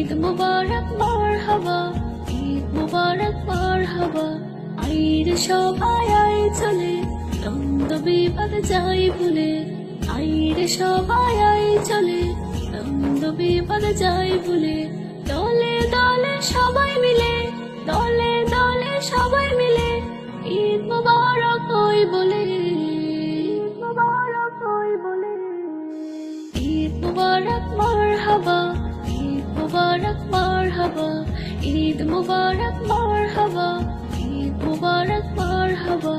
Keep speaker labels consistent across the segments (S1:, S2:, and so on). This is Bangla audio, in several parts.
S1: ঈদ মুবারক মারহাবা, ঈদ মুবারক মারহাবা। আইর সবাই আই চলে, দ্বন্দ্ব বিবাদ যাই ভুলে। আইর সবাই আই চলে, দ্বন্দ্ব বিবাদ যাই ভুলে। দলে দলে সবাই মিলে, দলে দলে সবাই মিলে ঈদ মুবারক হই বলে, ঈদ মুবারক হই বলে। ঈদ মুবারক মারহাবা, ঈদ মুবারক মারহাবা। ঈদ মুবারক মারহাবা, ঈদ মুবারক মারহাবা।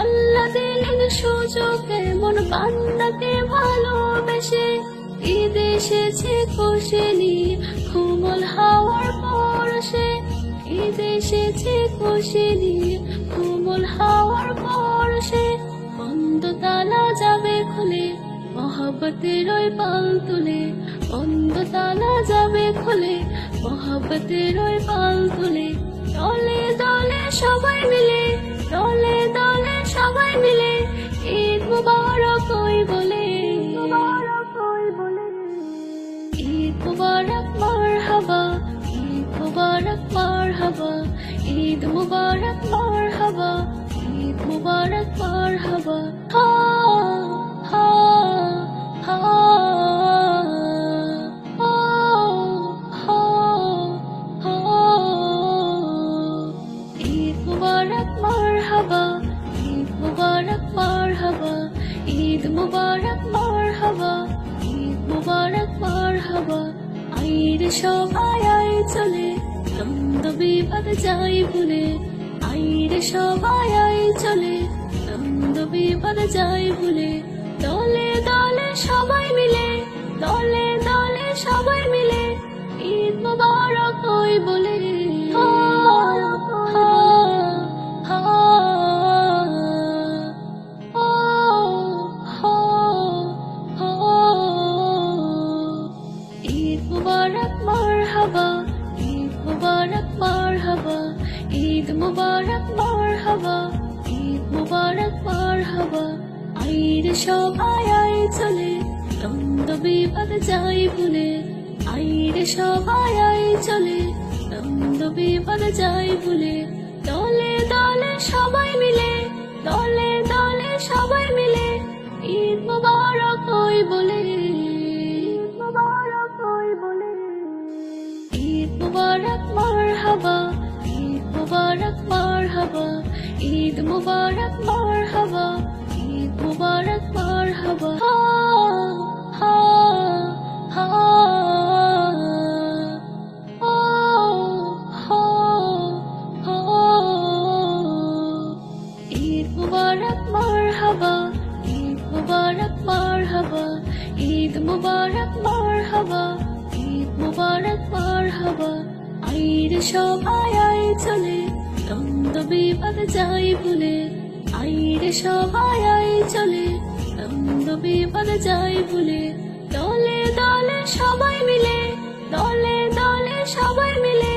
S1: আল্লাহ দিলেন সুযোগে মন বান্দাকে ভালোবেসে, ঈদ এসেছে খুশি নিয়ে কোমল হাওয়ার পরশে। ঈদ এসেছে খুশি নিয়ে কোমল হাওয়ার পরশে। বন্ধ তালা যাবে খুলে, মহব্বতের ওই পাল তুলে। বন্ধ তালা যাবে খুলে, মহব্বতের ওই পাল তুলে। দলে দলে সবাই মিলে, দলে দলে সবাই মিলে ঈদ মুবারক হই বলে, মুবারক হই বলে। ঈদ মুবারক মারহাবা, ঈদ মুবারক মারহাবা। ঈদ মুবারক মারহাবা, ঈদ মুবারক মারহাবা। হা হা হা ঈদ মুবারক মারহাবা, ঈদ মুবারক মারহাবা। ঈদ মুবারক মারহাবা, ঈদ মুবারক মারহাবা। আইর সবাই আই চলে, দ্বন্দ্ব বিবাদ যাই ভুলে। আইর সবাই আই চলে, দ্বন্দ্ব বিবাদ যাই ভুলে। দলে দলে সবাই মিলে, দলে দলে সবাই মিলে ঈদ মুবারক হই বলে। ঈদ মুবারক মারহাবা, ঈদ মুবারক মারহাবা। ঈদ মুবারক মারহাবা, ঈদ মুবারক মারহাবা। আইর সবাই আই চলে, দ্বন্দ্ব বিবাদ যাই ভুলে। আইর সবাই আই চলে, দ্বন্দ্ব বিবাদ যাই ভুলে। দলে দলে সবাই মিলে, দলে দলে সবাই মিলে ঈদ মুবারক হই বলে, ঈদ মুবারক হই বলে। ঈদ মুবারক মারহাবা, ঈদ মুবারক মারহাবা। ঈদ মুবারক মারহাবা, ঈদ মুবারক মারহাবা। হা হা ঈদ মুবারক মারহাবা, ঈদ মুবারক মারহাবা। ঈদ মুবারক মারহাবা, ঈদ মুবারক মারহাবা। আইর সবাই আই চলে, দ্বন্দ্ব বিবাদ যাই ভুলে। আইর সবাই আই চলে, দ্বন্দ্ব বিবাদ যাই ভুলে। দলে দলে সবাই মিলে, দলে দলে সবাই মিলে